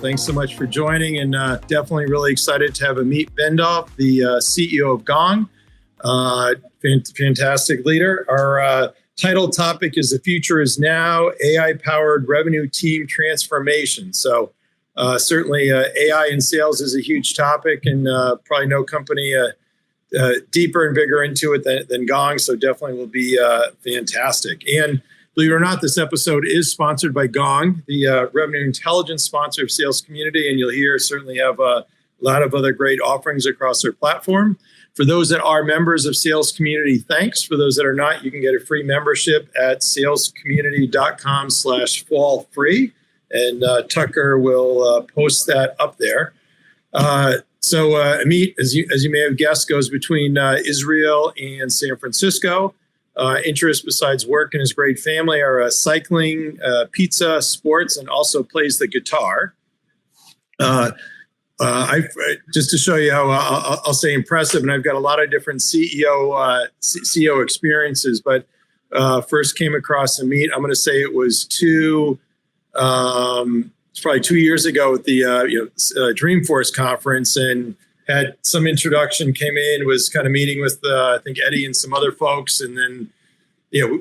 Thanks so much for joining, and definitely really excited to have Amit Bendov, the CEO of Gong. Fantastic leader. Our title topic is The Future is Now, AI-Powered Revenue Team Transformation. So certainly AI in sales is a huge topic, and probably no company deeper and bigger into it than Gong, so definitely will be fantastic. And believe it or not, this episode is sponsored by Gong, the revenue intelligence sponsor of Sales Community, and you'll hear certainly have a lot of other great offerings across their platform. For those that are members of Sales Community, thanks. For those that are not, you can get a free membership at salescommunity.com/fall free, and Tucker will post that up there. So Amit, as you may have guessed, goes between Israel and San Francisco. Interests besides work and his great family are cycling, pizza, sports, and also plays the guitar. Just to show you how I'll say impressive, and I've got a lot of different CEO experiences, but first came across Amit. I'm going to say it was it's probably 2 years ago at the Dreamforce conference, and had some introduction, came in, was kind of meeting with I think Eddie and some other folks, and then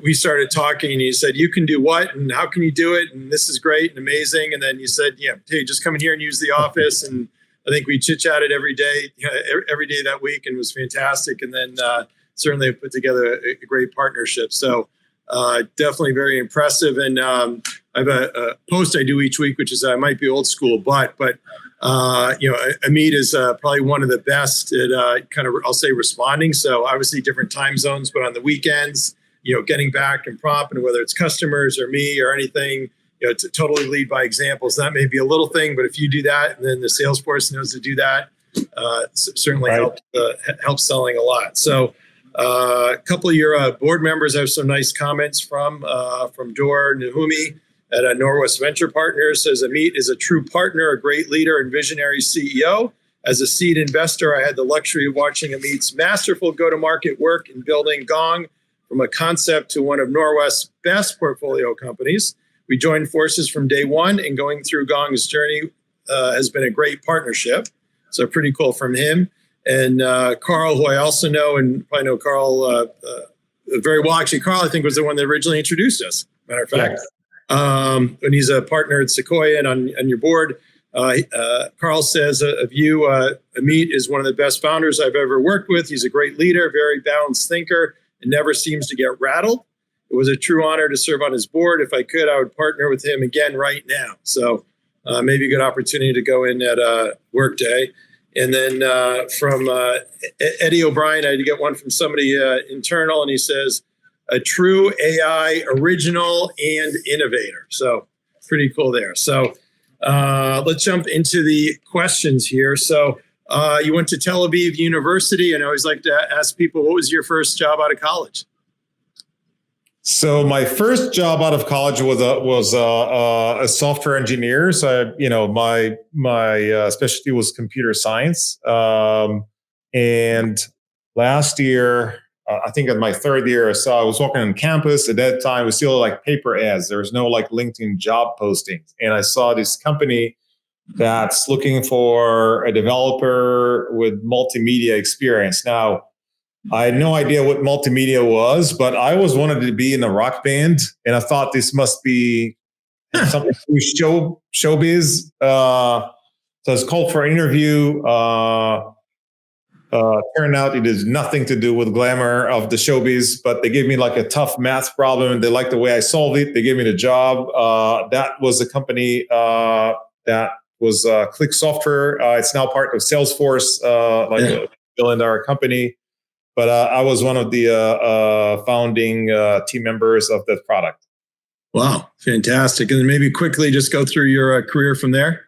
we started talking, and he said, "You can do what, and how can you do it, and this is great and amazing." And then you said, "Hey, just come in here and use the office." And I think we chit-chatted every day that week, and it was fantastic. And then certainly put together a great partnership. So definitely very impressive. And I have a post I do each week, which is I might be old school, but Amit is probably one of the best at I'll say responding. So obviously different time zones, but on the weekends, getting back and prompt, and whether it's customers or me or anything, to totally lead by examples. That may be a little thing, but if you do that, and then the salesforce knows to do that, certainly helps selling a lot. So a couple of your board members have some nice comments from Dor Nahumi at Norwest Venture Partners. Says Amit is a true partner, a great leader, and visionary CEO. As a seed investor, I had the luxury of watching Amit's masterful go-to-market work in building Gong from a concept to one of Norwest's best portfolio companies. We joined forces from day one, and going through Gong's journey has been a great partnership. So pretty cool from him. And Carl, who I also know, and probably know Carl very well. Actually, Carl, I think, was the one that originally introduced us, matter of fact. Yeah. And he's a partner at Sequoia and on your board. Carl says of you, Amit is one of the best founders I've ever worked with. He's a great leader, very balanced thinker, and never seems to get rattled. It was a true honor to serve on his board. If I could, I would partner with him again right now. So maybe a good opportunity to go in at Workday. And then from Eddie O'Brien, I had to get one from somebody internal, and he says, a true AI original and innovator. So pretty cool there. So let's jump into the questions here. So you went to Tel Aviv University, and I always like to ask people, what was your first job out of college? So my first job out of college was a software engineer. So my specialty was computer science. And last year, I think in my third year, I was walking on campus. At that time, it was still like paper ads. There was no like LinkedIn job postings, and I saw this company that's looking for a developer with multimedia experience. Now, I had no idea what multimedia was, but I always wanted to be in a rock band, and I thought this must be something to showbiz. So I was called for an interview. Turned out it has nothing to do with glamour of the showbiz, but they gave me like a tough math problem, and they liked the way I solved it. They gave me the job. That was a company that was Click Software. It's now part of Salesforce, a billion-dollar company. But I was one of the founding team members of that product. Wow, fantastic. And then maybe quickly just go through your career from there.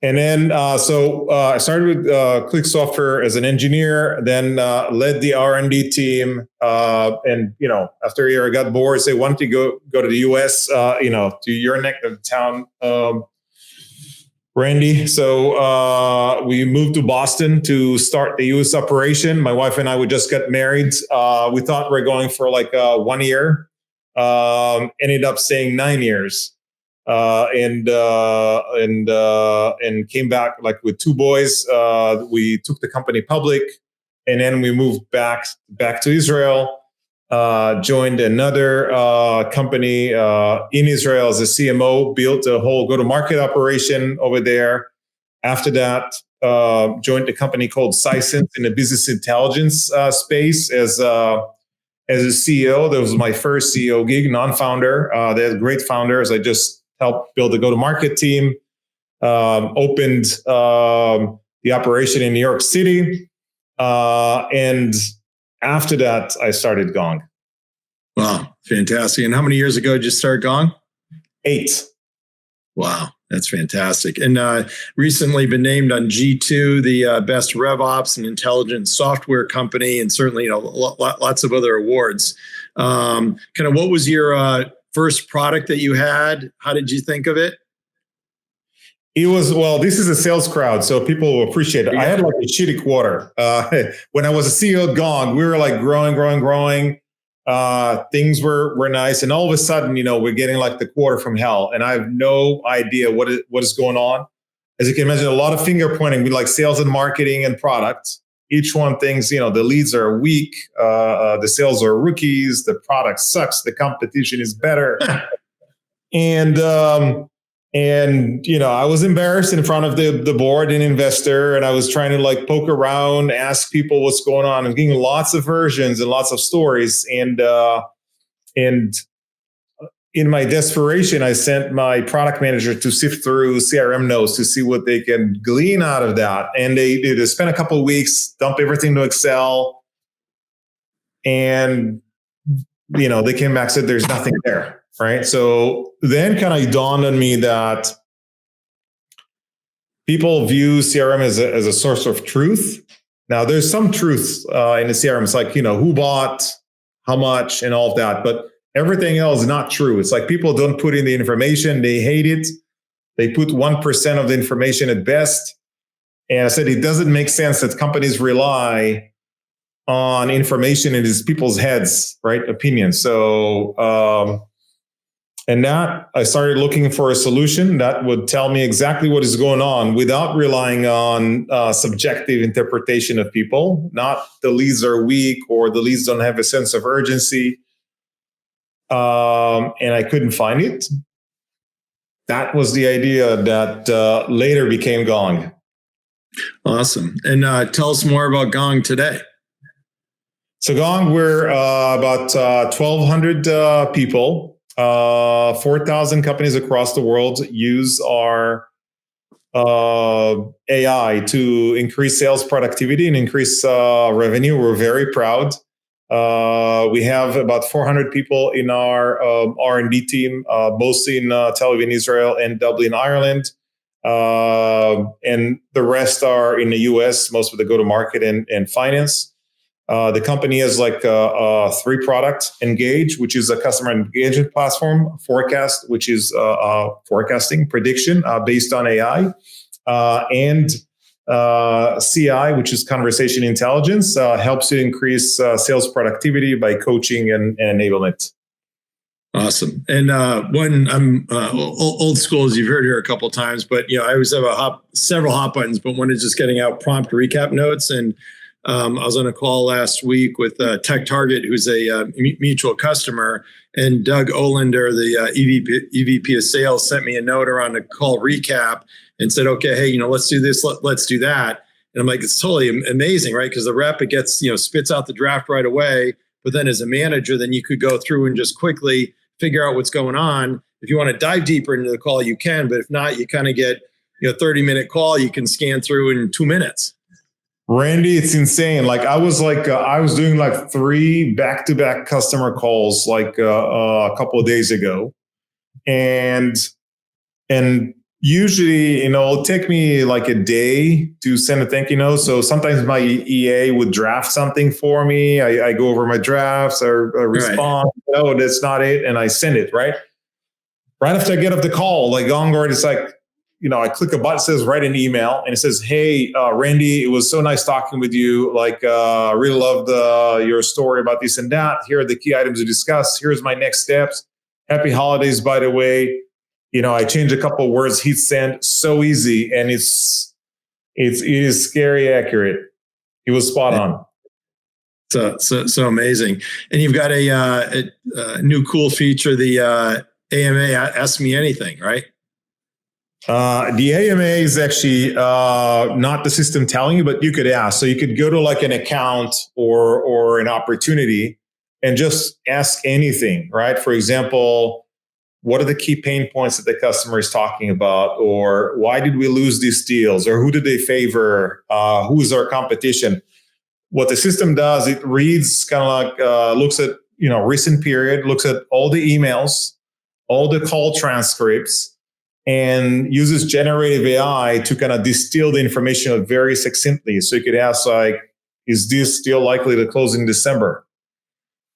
And then, I started with Click Software as an engineer, then led the R&D team. And, after a year, I got bored. So I wanted to go to the US, to your neck of the town, Randy. So we moved to Boston to start the US operation. My wife and I would just get married. We thought we were going for like 1 year. Ended up staying 9 years. and came back like with two boys. We took the company public, and then we moved back to Israel. Joined another company in Israel as a CMO. Built a whole go-to-market operation over there. After that, joined a company called Seidl in the business intelligence space as a CEO. That was my first CEO gig, non-founder. They're great founders. I just helped build a go-to-market team, opened the operation in New York City. And after that, I started Gong. Wow, fantastic. And how many years ago did you start Gong? 8. Wow, that's fantastic. And recently been named on G2, the best RevOps and intelligent software company, and certainly lots of other awards. Kind of what was your first product that you had? How did you think of it? It was, well, this is a sales crowd, so people will appreciate it. I had like a shitty quarter. When I was a CEO of Gong, we were like growing. Things were nice. And all of a sudden, we're getting like the quarter from hell. And I have no idea what is going on. As you can imagine, a lot of finger pointing with like sales and marketing and product. Each one thinks, the leads are weak. The sales are rookies. The product sucks. The competition is better. And I was embarrassed in front of the board and investor, and I was trying to like poke around, ask people what's going on, and getting lots of versions and lots of stories. And in my desperation, I sent my product manager to sift through CRM notes to see what they can glean out of that. And they spent a couple of weeks, dump everything to Excel, and they came back and said there's nothing there. Right. So then kind of dawned on me that people view CRM as a source of truth. Now, there's some truth in the CRM. It's like, who bought, how much, and all of that. But everything else is not true. It's like people don't put in the information. They hate it. They put 1% of the information at best. And I said, it doesn't make sense that companies rely on information in these people's heads, right? Opinions. So, and that I started looking for a solution that would tell me exactly what is going on without relying on subjective interpretation of people. Not the leads are weak or the leads don't have a sense of urgency. And I couldn't find it. That was the idea that later became Gong. Awesome. And tell us more about Gong today. So Gong, we're about 1,200 people. 4,000 companies across the world use our AI to increase sales productivity and increase revenue. We're very proud. We have about 400 people in our R&D team, mostly in Tel Aviv, Israel, and Dublin, Ireland. And the rest are in the US, most of the go-to-market and finance. The company has like 3 products: Engage, which is a customer engagement platform; Forecast, which is forecasting prediction based on AI; and CI, which is conversation intelligence, helps you increase sales productivity by coaching and enablement. Awesome. And one, I'm old school, as you've heard here a couple of times, but I always have several hot buttons, but one is just getting out prompt recap notes. And I was on a call last week with Tech Target, who's a mutual customer, and Doug Olander, the EVP of sales, sent me a note around a call recap and said, okay, hey, let's do this, let's do that. And I'm like, it's totally amazing, right? Because the rep, it gets, spits out the draft right away. But then as a manager, then you could go through and just quickly figure out what's going on. If you want to dive deeper into the call, you can. But if not, you kind of get 30-minute call you can scan through in 2 minutes. Randy, it's insane. Like I was doing like 3 back-to-back customer calls like a couple of days ago, and usually it'll take me like a day to send a thank you note. So sometimes my EA would draft something for me. I go over my drafts or respond. Right. No, that's not it, and I send it right after I get off the call. Like Gongard, it's like, I click a button that says write an email, and it says, hey, Randy, it was so nice talking with you. Like, I really loved your story about this and that. Here are the key items to discuss. Here's my next steps. Happy holidays, by the way. I change a couple of words, hit send, so easy, and it is scary accurate. He was spot on. So amazing. And you've got a new cool feature, the AMA Ask Me Anything, right? The AMA is actually not the system telling you, but you could ask. So you could go to like an account or an opportunity and just ask anything, right? For example, what are the key pain points that the customer is talking about? Or why did we lose these deals? Or who did they favor? Who is our competition? What the system does, it reads kind of like, looks at, recent period, looks at all the emails, all the call transcripts, and uses generative AI to kind of distill the information very succinctly. So you could ask like, is this deal likely to close in December?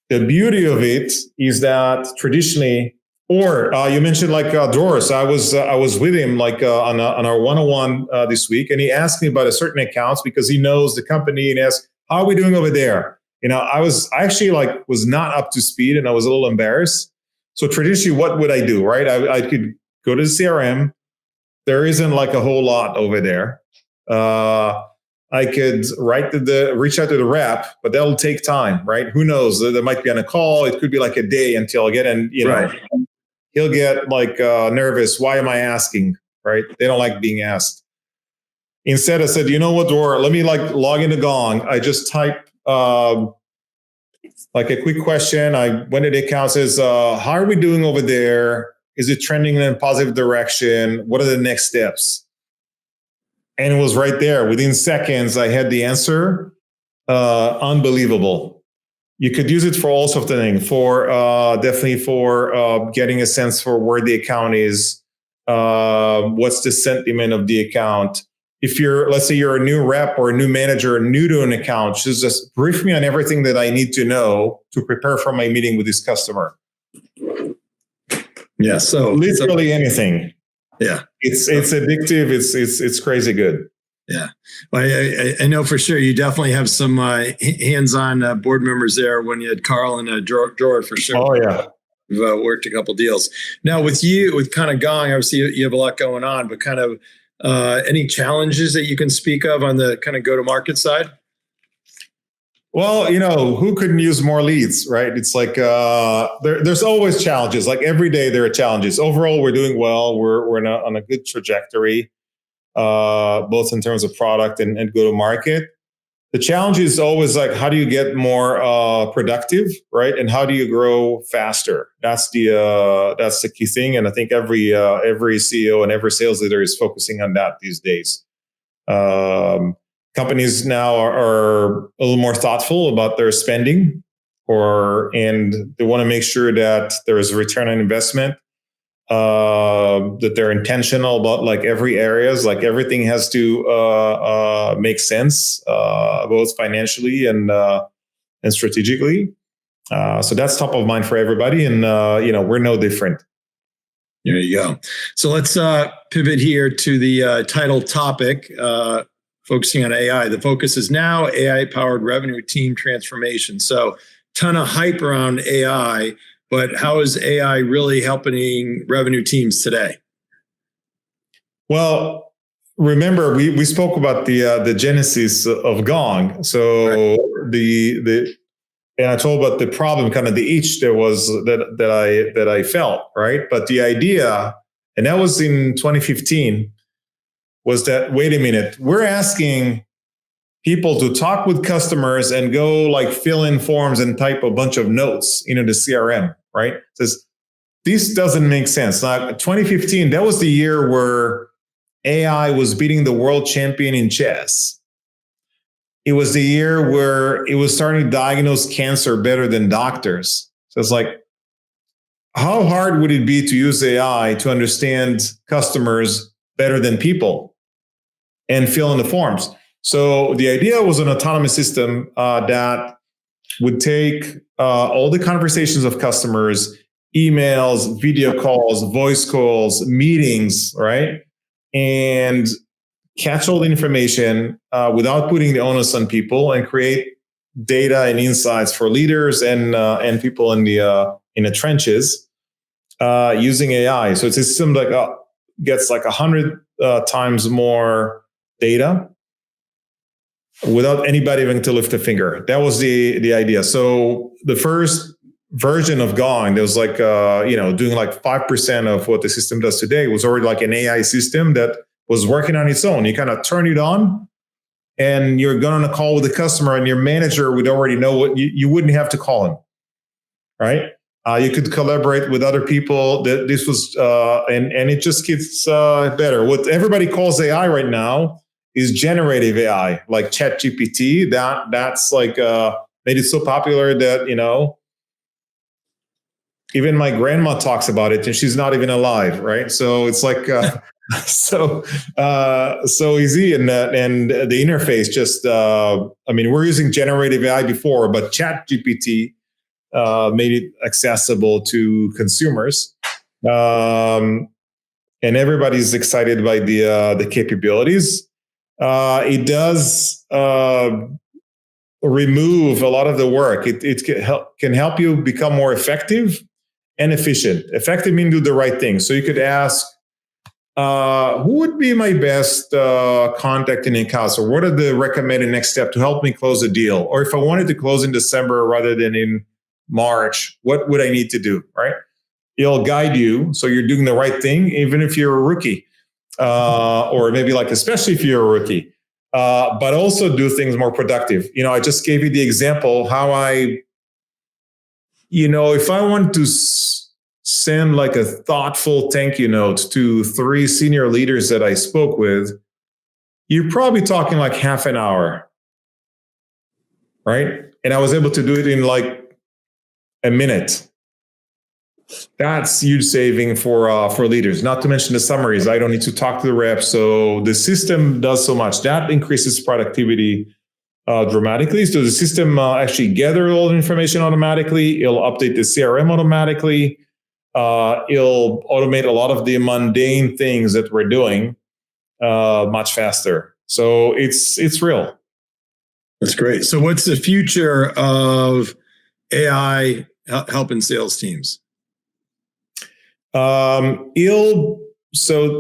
The beauty of it is that traditionally, or you mentioned like Doris, I was with him like on our one-on-one this week, and he asked me about a certain accounts because he knows the company, and asked, how are we doing over there? I actually was not up to speed, and I was a little embarrassed. So traditionally, what would I do, right? I could go to the CRM. There isn't like a whole lot over there. I could reach out to the rep, but that'll take time, right? Who knows? There might be on a call. It could be like a day until I get in, right. He'll get like nervous. Why am I asking? Right? They don't like being asked. Instead, I said, you know what, Dora, let me like log into Gong. I just type like a quick question. I went to the account, says, how are we doing over there? Is it trending in a positive direction? What are the next steps? And it was right there. Within seconds, I had the answer. Unbelievable. You could use it for all sorts of things, definitely for getting a sense for where the account is, what's the sentiment of the account. If let's say you're a new rep or a new manager, new to an account, just brief me on everything that I need to know to prepare for my meeting with this customer. Yeah, so literally anything. Yeah, it's addictive. It's crazy good. Yeah, well, I know for sure you definitely have some hands-on board members there when you had Carl and Drawer for sure. Oh yeah, we've worked a couple deals. Now with you, with kind of Gong, obviously you have a lot going on, but kind of any challenges that you can speak of on the kind of go-to-market side? Well, who couldn't use more leads, right? It's like there's always challenges. Like every day there are challenges. Overall, we're doing well. We're on a good trajectory, both in terms of product and go-to-market. The challenge is always like, how do you get more productive, right? And how do you grow faster? That's the key thing. And I think every CEO and every sales leader is focusing on that these days. Companies now are a little more thoughtful about their spending, and they want to make sure that there is a return on investment, that they're intentional about like every areas, like everything has to make sense, both financially and strategically. So that's top of mind for everybody, and we're no different. There you go. So let's pivot here to the title topic. Focusing on AI. The focus is now AI-powered revenue team transformation. So ton of hype around AI, but how is AI really helping revenue teams today? Well, remember we spoke about the genesis of Gong. So right. And I told about the problem, kind of the itch there was that I felt, right? But the idea, and that was in 2015. Was that, wait a minute, we're asking people to talk with customers and go like fill in forms and type a bunch of notes into the CRM, right? It says, this doesn't make sense. Now, 2015, that was the year where AI was beating the world champion in chess. It was the year where it was starting to diagnose cancer better than doctors. So it's like, how hard would it be to use AI to understand customers better than people and fill in the forms? So the idea was an autonomous system that would take all the conversations of customers, emails, video calls, voice calls, meetings, right? And catch all the information without putting the onus on people, and create data and insights for leaders and people in the trenches. using AI. So it's a system that gets like 100 times more data without anybody having to lift a finger. That was the idea. So the first version of Gong, that was like doing like 5% of what the system does today, was already like an AI system that was working on its own. You kind of turn it on, and you're going on a call with the customer, and your manager would already know what you wouldn't have to call him, right? You could collaborate with other people. This was, and it just gets better. What everybody calls AI right now is generative AI, like ChatGPT. That's like made it so popular that even my grandma talks about it, and she's not even alive, right? So it's like so easy, and the interface just. We're using generative AI before, but ChatGPT made it accessible to consumers, and everybody's excited by the capabilities. It does remove a lot of the work. It can help you become more effective and efficient. Effective means do the right thing. So you could ask, who would be my best contact in in-house, or what are the recommended next step to help me close a deal? Or if I wanted to close in December rather than in March, what would I need to do, right? It'll guide you so you're doing the right thing, even if you're a rookie, or maybe like especially if you're a rookie, but also do things more productive. I just gave you the example how if I want to send like a thoughtful thank you note to 3 senior leaders that I spoke with, you're probably talking like half an hour, right? And I was able to do it in like a minute. That's huge saving for leaders. Not to mention the summaries. I don't need to talk to the rep. So the system does so much that increases productivity dramatically. So the system actually gathers all the information automatically. It'll update the CRM automatically. It'll automate a lot of the mundane things that we're doing much faster. So it's real. That's great. So what's the future of AI helping sales teams? So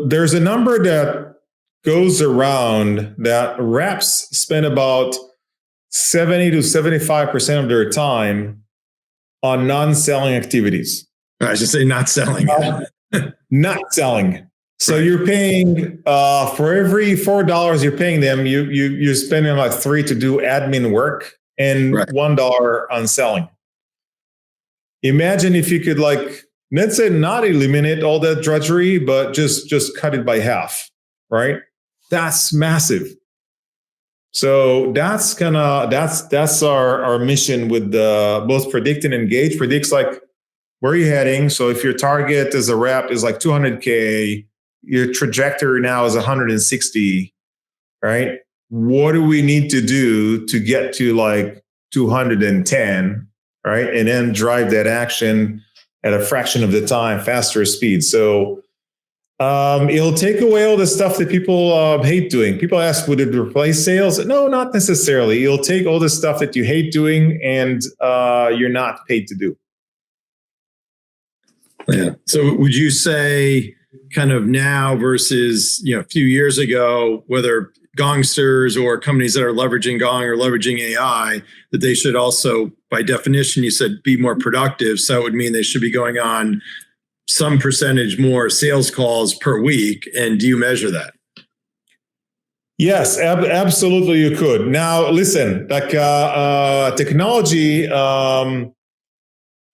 there's a number that goes around that reps spend about 70 to 75% of their time on non-selling activities. I should say not selling. Not selling. So you're paying for every $4 you're paying them, you're spending like $3 to do admin work and $1 on selling. Imagine if you could, like, let's say not eliminate all that drudgery, but just cut it by half, right? That's massive. So that's our mission with both Predict and Engage. Predict's like, where are you heading? So if your target as a rep is like 200K, your trajectory now is 160, right? What do we need to do to get to like 210, right? And then drive that action at a fraction of the time, faster speed. So it'll take away all the stuff that people hate doing. People ask, would it replace sales? No, not necessarily. It'll take all the stuff that you hate doing and you're not paid to do. Yeah. So would you say kind of now versus, a few years ago, whether Gongsters or companies that are leveraging Gong or leveraging AI, that they should also, by definition, you said be more productive. So it would mean they should be going on some percentage more sales calls per week. And do you measure that? Yes, absolutely you could. Now, listen, like technology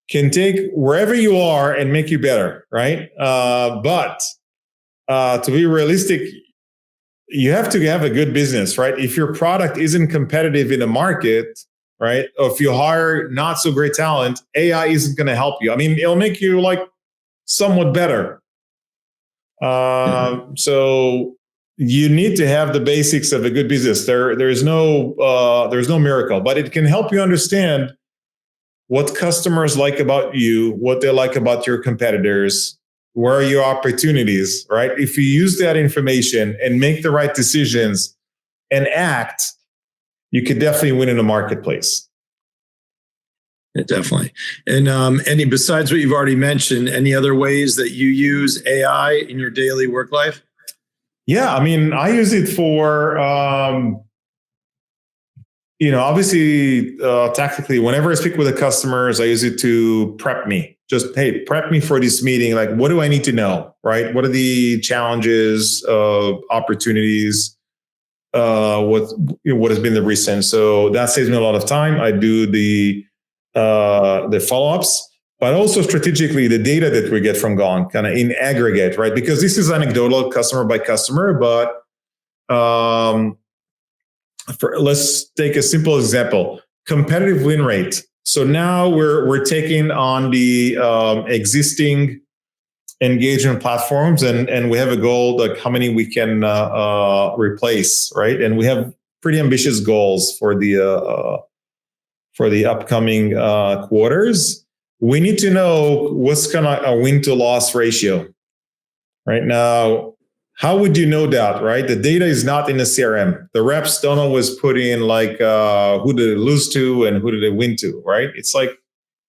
can take wherever you are and make you better, right? But to be realistic, you have to have a good business, right? If your product isn't competitive in the market, right? Or if you hire not so great talent, AI isn't going to help you. I mean, it'll make you like somewhat better. So you need to have the basics of a good business. There's no miracle, but it can help you understand what customers like about you, what they like about your competitors, where are your opportunities, right? If you use that information and make the right decisions and act, you could definitely win in the marketplace. Yeah, definitely. And any, besides what you've already mentioned, any other ways that you use AI in your daily work life? Yeah, I mean, I use it for, obviously, tactically, whenever I speak with the customers, I use it to prep me. Just, hey, prep me for this meeting. Like, what do I need to know, right? What are the challenges, opportunities? What has been the recent? So that saves me a lot of time. I do the follow-ups, but also strategically the data that we get from Gong, kind of in aggregate, right? Because this is anecdotal, customer by customer, but let's take a simple example: competitive win rate. So now we're taking on the existing engagement platforms, and we have a goal like how many we can replace, right? And we have pretty ambitious goals for the upcoming quarters. We need to know what's kind of a win to loss ratio right now. How would you know that, right? The data is not in the CRM. The reps don't always put in like who did they lose to and who did they win to, right? It's like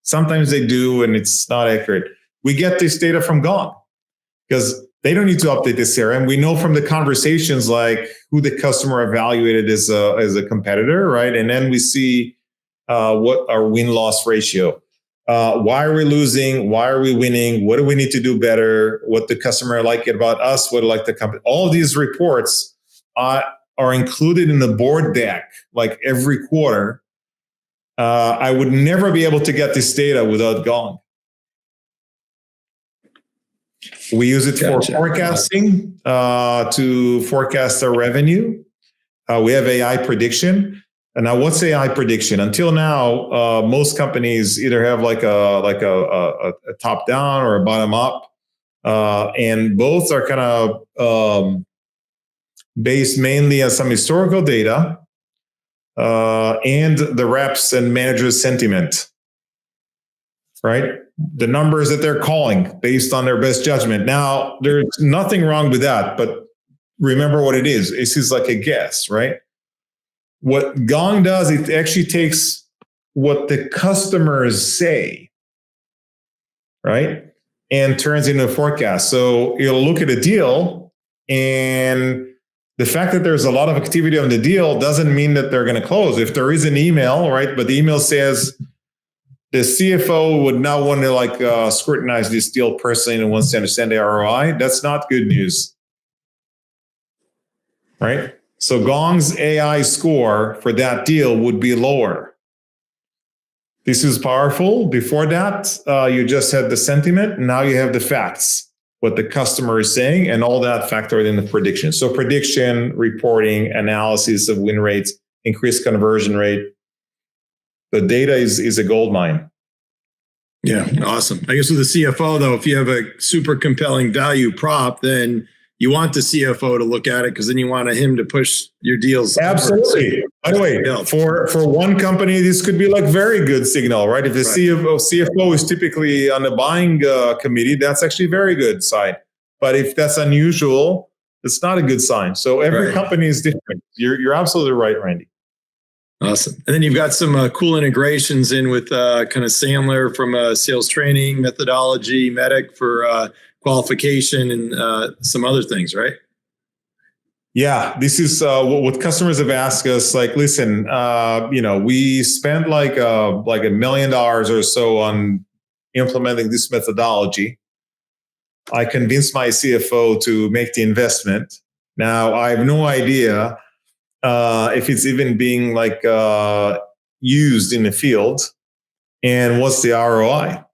sometimes they do and it's not accurate. We get this data from Gong because they don't need to update the CRM. We know from the conversations like who the customer evaluated as a competitor, right? And then we see what our win-loss ratio. Why are we losing? Why are we winning? What do we need to do better? What the customer like about us? What like the company? All of these reports are included in the board deck, like every quarter. I would never be able to get this data without Gong. We use it for forecasting, to forecast our revenue. We have AI prediction. And now, what's AI prediction? Until now, most companies either have like a top down or a bottom up, and both are kind of based mainly on some historical data and the reps and managers' sentiment, right? The numbers that they're calling based on their best judgment. Now, there's nothing wrong with that, but remember what it is. This is like a guess, right? What Gong does, it actually takes what the customers say, right? And turns into a forecast. So you'll look at a deal, and the fact that there's a lot of activity on the deal doesn't mean that they're going to close. If there is an email, right, but the email says the CFO would now want to scrutinize this deal personally and wants to understand the ROI, that's not good news, right? So Gong's AI score for that deal would be lower. This is powerful. Before that, you just had the sentiment. Now you have the facts, what the customer is saying, and all that factored in the prediction. So prediction, reporting, analysis of win rates, increased conversion rate. The data is a gold mine. Yeah, awesome. I guess with the CFO, though, if you have a super compelling value prop, then you want the CFO to look at it because then you want him to push your deals. Absolutely. By the way, for one company, this could be like very good signal, right? If the CFO is typically on the buying committee, that's actually a very good sign. But if that's unusual, it's not a good sign. So every company is different. You're absolutely right, Randy. Awesome. And then you've got some cool integrations in with kind of Sandler from sales training, methodology, Medic for qualification, and some other things, right? Yeah, this is what customers have asked us. Like, listen, we spent like $1 million or so on implementing this methodology. I convinced my CFO to make the investment. Now I have no idea if it's even being used in the field, and what's the ROI. Yep.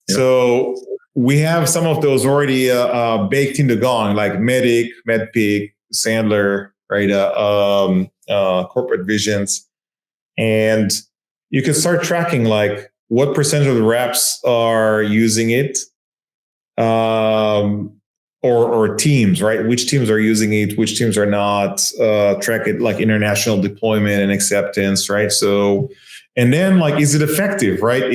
So we have some of those already baked into Gong, like Medic, MedPeak, Sandler, right? Corporate Visions. And you can start tracking like what percentage of the reps are using it, or teams, right? Which teams are using it, which teams are not, track it like international deployment and acceptance, right? So, and then like, is it effective, right?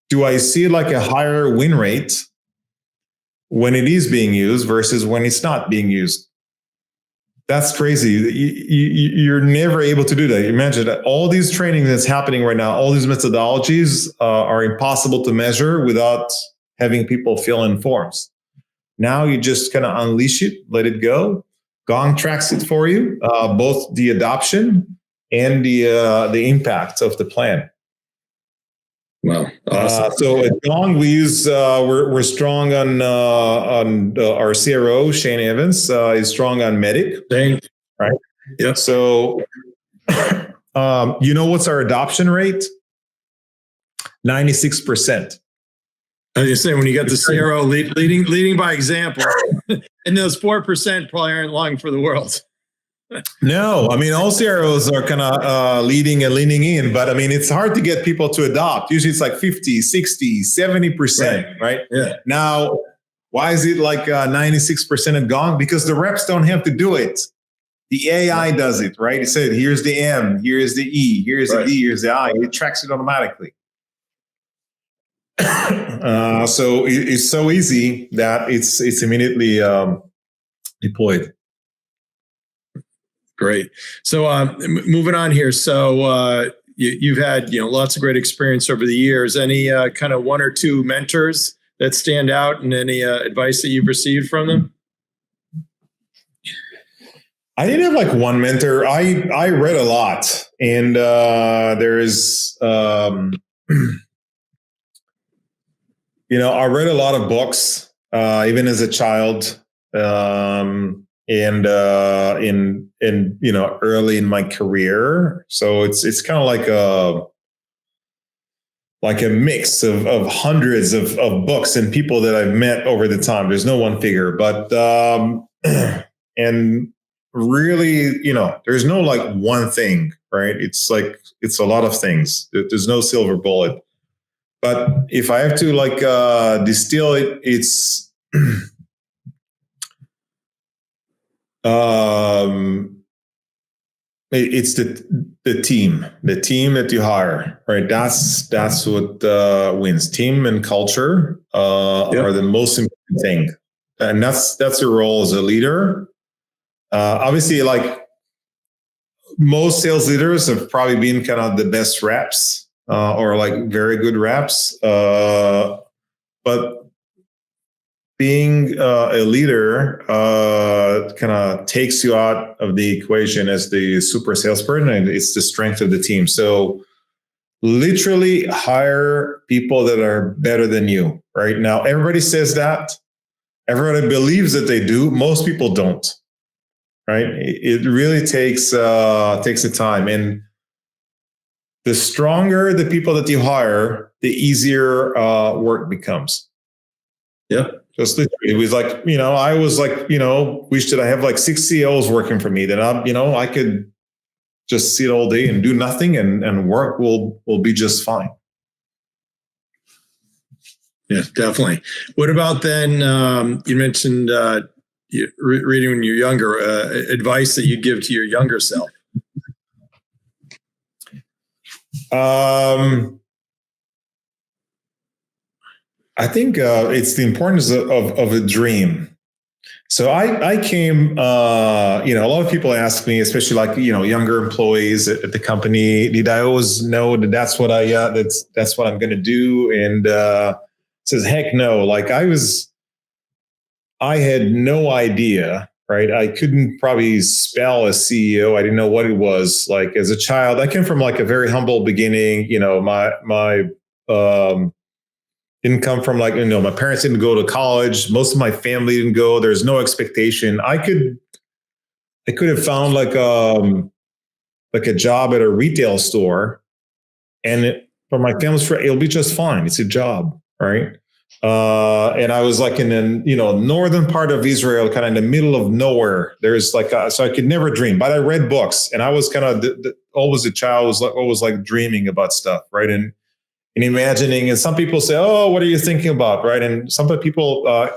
Do I see like a higher win rate when it is being used versus when it's not being used? That's crazy. You're never able to do that. Imagine that all these training that's happening right now, all these methodologies are impossible to measure without having people fill in forms. Now you just kind of unleash it, let it go. Gong tracks it for you, both the adoption and the impact of the plan. Wow, awesome. So at Gong, we use we're strong on our CRO Shane Evans is strong on Medic, right? Yeah. So you know what's our adoption rate? 96%. I was just saying, when you got the CRO leading by example, and those 4% probably aren't long for the world. No, I mean, all CROs are kind of leading and leaning in, but I mean, it's hard to get people to adopt. Usually it's like 50, 60, 70%, right? Yeah. Now, why is it like 96% of Gong? Because the reps don't have to do it. The AI does it, right? It said, here's the M, here's the E, here's the D, here's the I. It tracks it automatically. So it's so easy that it's immediately deployed. Great. So moving on here. So you've had lots of great experience over the years. Any kind of one or two mentors that stand out, and any advice that you've received from them? I didn't have like one mentor. I read a lot, and there's I read a lot of books, even as a child, and in early in my career. So it's kind of like a mix of hundreds of books and people that I've met over the time. There's no one figure, but and really, there's no like one thing, right? It's a lot of things. There's no silver bullet. But if I have to distill it, it's it's the team that you hire, right? That's what wins. Team and culture are the most important thing, and that's your role as a leader. Obviously, like most sales leaders have probably been kind of the best reps. Or like very good reps, but being a leader kind of takes you out of the equation as the super salesperson, and it's the strength of the team. So literally hire people that are better than you. Right now, everybody says that. Everybody believes that they do. Most people don't. Right? It really takes the time. And the stronger the people that you hire, the easier work becomes. Yeah. Just literally, it was like, I was like, wish that I have like 6 CEOs working for me. Then I could just sit all day and do nothing, and work will be just fine. Yeah, definitely. What about then? You mentioned reading when you're younger, advice that you'd give to your younger self. I think it's the importance of a dream. So I came, a lot of people ask me, especially like, younger employees at the company, did I always know that that's what that's what I'm going to do? And says, heck no. Like I had no idea. Right. I couldn't probably spell a CEO. I didn't know what it was. Like as a child, I came from like a very humble beginning. My didn't come from like, my parents didn't go to college. Most of my family didn't go. There's no expectation. I could have found like a job at a retail store, and for my family's friend, it'll be just fine. It's a job. Right. And I was like in the northern part of Israel, kind of in the middle of nowhere. There's like so I could never dream, but I read books, and I was kind of always a child, was like always like dreaming about stuff, right? And imagining. And some people say, "Oh, what are you thinking about?" Right? And some people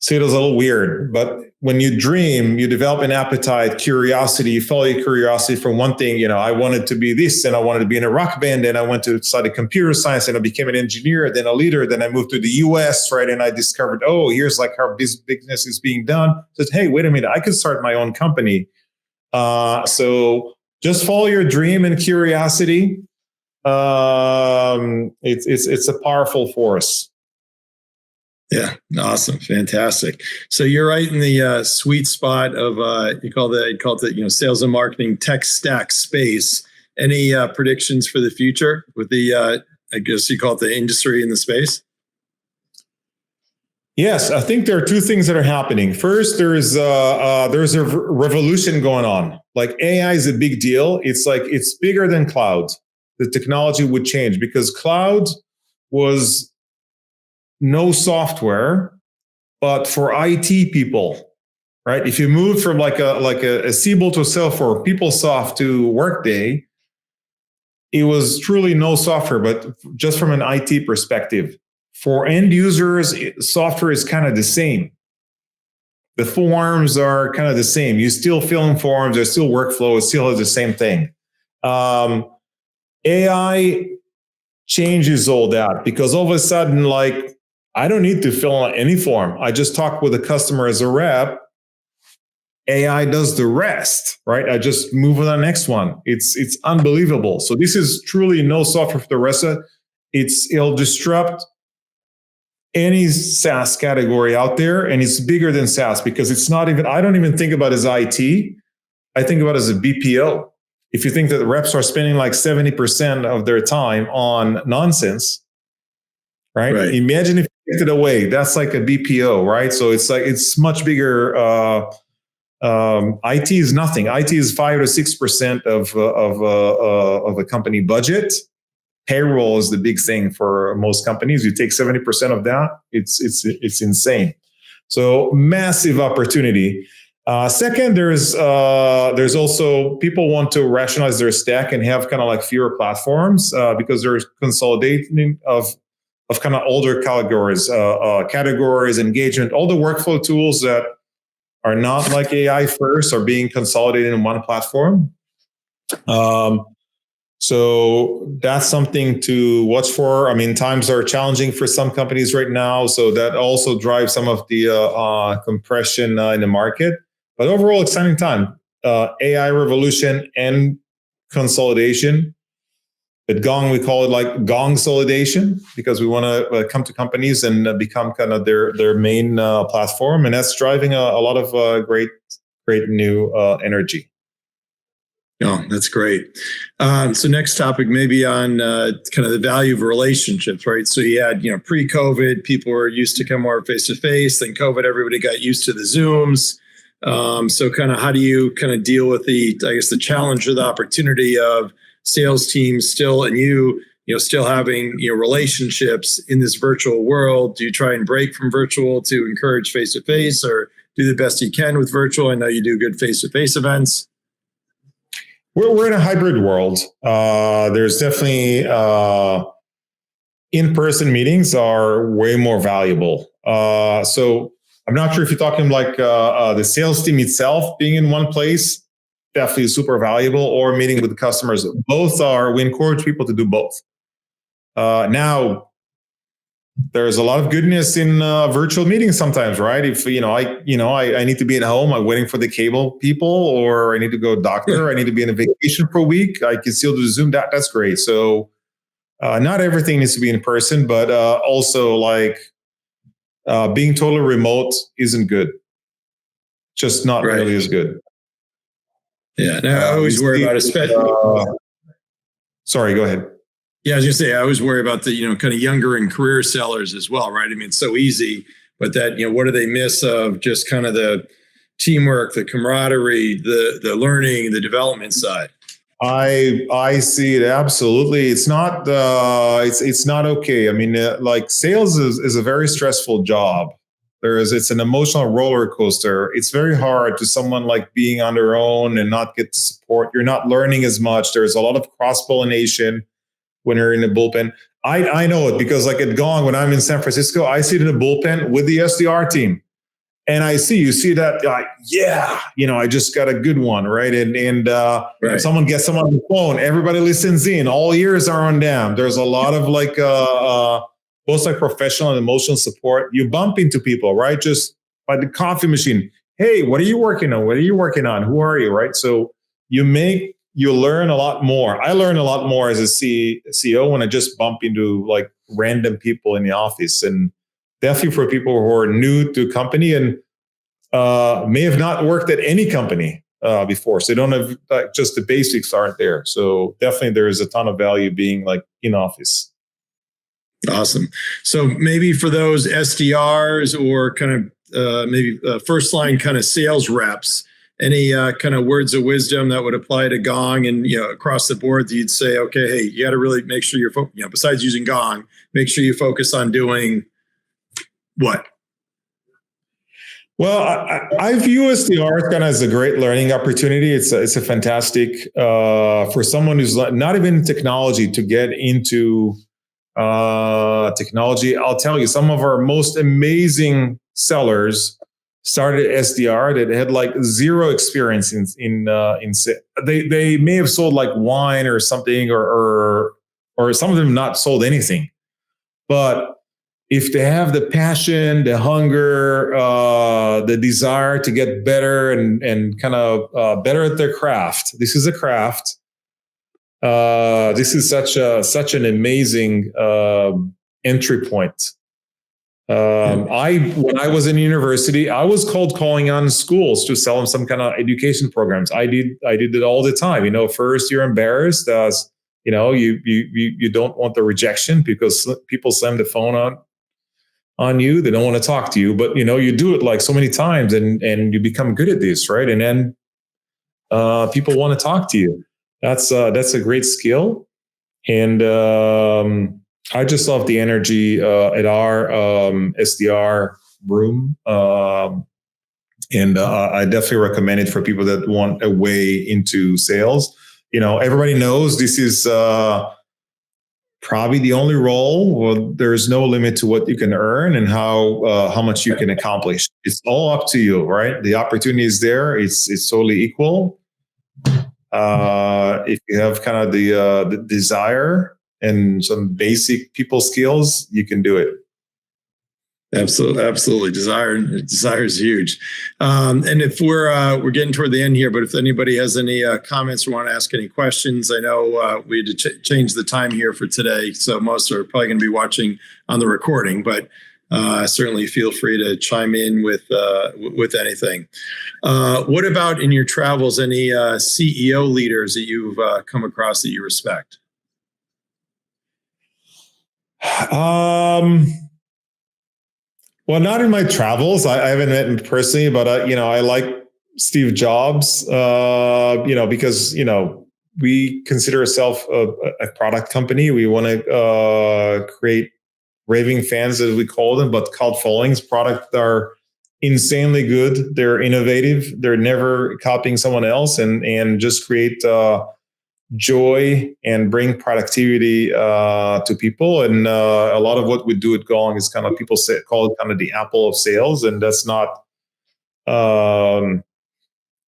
Seidl's a little weird, but when you dream, you develop an appetite, curiosity, you follow your curiosity from one thing. I wanted to be this, and I wanted to be in a rock band, and I went to study computer science, and I became an engineer, then a leader, then I moved to the US, right? And I discovered, here's like how this business is being done. So, hey, wait a minute, I could start my own company. So just follow your dream and curiosity. It's a powerful force. Yeah, awesome, fantastic. So you're right in the sweet spot of you call it sales and marketing tech stack space. Any predictions for the future with the I guess you call it the industry in the space? Yes, I think there are two things that are happening. First, there's a revolution going on. Like AI is a big deal. It's bigger than cloud. The technology would change because cloud was no software, but for IT people, right? If you move from like a Seidl to Salesforce, PeopleSoft to Workday, it was truly no software, but just from an IT perspective. For end users, software is kind of the same. The forms are kind of the same. You still fill in forms, there's still workflow, it still is the same thing. AI changes all that because all of a sudden, like, I don't need to fill out any form. I just talk with the customer as a rep. AI does the rest, right? I just move on to the next one. It's unbelievable. So this is truly no software for the rest of it. It'll disrupt any SaaS category out there, and it's bigger than SaaS because it's not even, I don't even think about it as IT. I think about it as a BPO. If you think that the reps are spending like 70% of their time on nonsense, right? Imagine if you take it away. That's like a BPO, right? So it's much bigger. IT is nothing. IT is 5 to 6% of a company budget. Payroll is the big thing for most companies. You take 70% of that, it's insane. So massive opportunity. Second, there's also people want to rationalize their stack and have kind of like fewer platforms because there's consolidating of kind of older categories, engagement, all the workflow tools that are not like AI first are being consolidated in one platform. So that's something to watch for. I mean, times are challenging for some companies right now, so that also drives some of the compression in the market. But overall, exciting time. AI revolution and consolidation. At Gong, we call it like Gong consolidation because we want to come to companies and become kind of their main platform, and that's driving a lot of great new energy. Oh, that's great. So next topic, maybe on kind of the value of relationships, right? So you had, pre-COVID, people were used to come more face-to-face. Then COVID, everybody got used to the Zooms. So kind of how do you kind of deal with the challenge or the opportunity of sales teams still, and still having, relationships in this virtual world? Do you try and break from virtual to encourage face-to-face, or do the best you can with virtual? I know you do good face-to-face events. We're in a hybrid world. There's definitely in-person meetings are way more valuable. So I'm not sure if you're talking like the sales team itself being in one place, definitely super valuable, or meeting with the customers. Both are, we encourage people to do both. Now, there's a lot of goodness in virtual meetings sometimes, right? If I need to be at home, I'm waiting for the cable people, or I need to go to doctor, I need to be on a vacation for a week, I can still do Zoom. That's great. So not everything needs to be in person, but also like being totally remote isn't good. Just not really as good. Yeah, and I always worry about it. Sorry, go ahead. Yeah, I was gonna say, I always worry about the, kind of younger and career sellers as well, right? I mean, it's so easy, but that, what do they miss of just kind of the teamwork, the camaraderie, the learning, the development side? I see it absolutely. It's not it's not okay. I mean, like sales is a very stressful job. It's an emotional roller coaster. It's very hard to someone like being on their own and not get the support. You're not learning as much. There's a lot of cross-pollination when you're in the bullpen. I know it because like at Gong, when I'm in San Francisco, I sit in the bullpen with the SDR team. And you see that, like, yeah, I just got a good one, right? And Right. someone gets someone on the phone, everybody listens in, all ears are on them. There's a lot of both like professional and emotional support. You bump into people, right? Just by the coffee machine. Hey, what are you working on? What are you working on? Who are you, right? So you learn a lot more. I learn a lot more as a CEO when I just bump into like random people in the office, and definitely for people who are new to company and may have not worked at any company before. So they don't have just the basics aren't there. So definitely there is a ton of value being like in office. Awesome. So maybe for those SDRs or kind of maybe first line kind of sales reps, any kind of words of wisdom that would apply to Gong and across the board that you'd say, okay, hey, you got to really make sure you're besides using Gong, make sure you focus on doing what? Well, I view SDR kind of as a great learning opportunity. It's a fantastic for someone who's not even in technology to get into technology. I'll tell you, some of our most amazing sellers started SDR that had like zero experience in they may have sold like wine or something, or some of them not sold anything, but if they have the passion, the hunger, the desire to get better and kind of better at their craft, this is a craft. This is such an amazing entry point. When I was in university, I was cold calling on schools to sell them some kind of education programs. I did it all the time. First you're embarrassed, you don't want the rejection because people slam the phone on you. They don't want to talk to you, but you do it like so many times and you become good at this, right? And then people want to talk to you. That's a great skill. And I just love the energy at our SDR room. And I definitely recommend it for people that want a way into sales. Everybody knows this is probably the only role where there's no limit to what you can earn and how much you can accomplish. It's all up to you, right? The opportunity is there. It's totally equal. If you have kind of the desire and some basic people skills, you can do it. Absolutely. Desire is huge. And if we're getting toward the end here, but if anybody has any comments or want to ask any questions, I know we had to change the time here for today, so most are probably going to be watching on the recording, but certainly feel free to chime in with anything. What about in your travels, any CEO leaders that you've come across that you respect? Well, not in my travels. I haven't met him personally, but I like Steve Jobs. Because we consider ourselves a product company. We want to create raving fans, as we call them, but cult followings. Products are insanely good. They're innovative. They're never copying someone else, and just create joy and bring productivity to people. And a lot of what we do at Gong is kind of call it kind of the Apple of sales, and that's not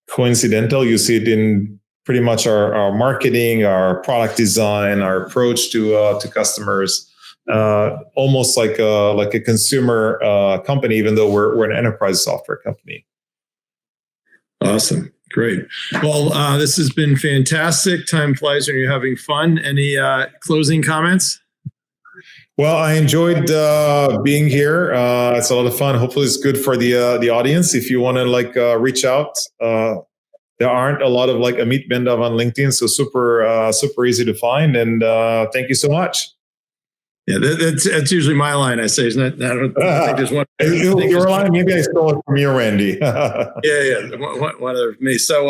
coincidental. You see it in pretty much our marketing, our product design, our approach to customers. Almost like a consumer company, even though we're an enterprise software company. Awesome. Great. Well, this has been fantastic. Time flies when you're having fun. Any closing comments? Well, I enjoyed being here. It's a lot of fun. Hopefully it's good for the audience. If you want to reach out, there aren't a lot of Amit Bendov on LinkedIn, so super easy to find. And thank you so much. Yeah, that's usually my line. I say, isn't it? I don't think there's one. Your line? Maybe I stole it from you, Randy. Yeah. One of me. So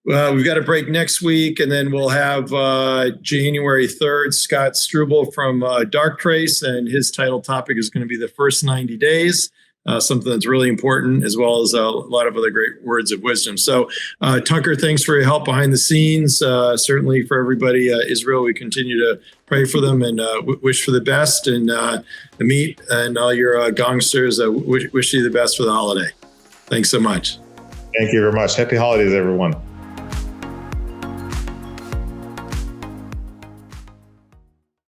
we've got a break next week, and then we'll have January 3rd, Scott Struble from Dark Trace, and his title topic is going to be the first 90 days. something that's really important, as well as a lot of other great words of wisdom. So, Tucker, thanks for your help behind the scenes. Certainly for everybody, Israel, we continue to pray for them and wish for the best. And Amit and all your gongsters, wish you the best for the holiday. Thanks so much. Thank you very much. Happy holidays, everyone.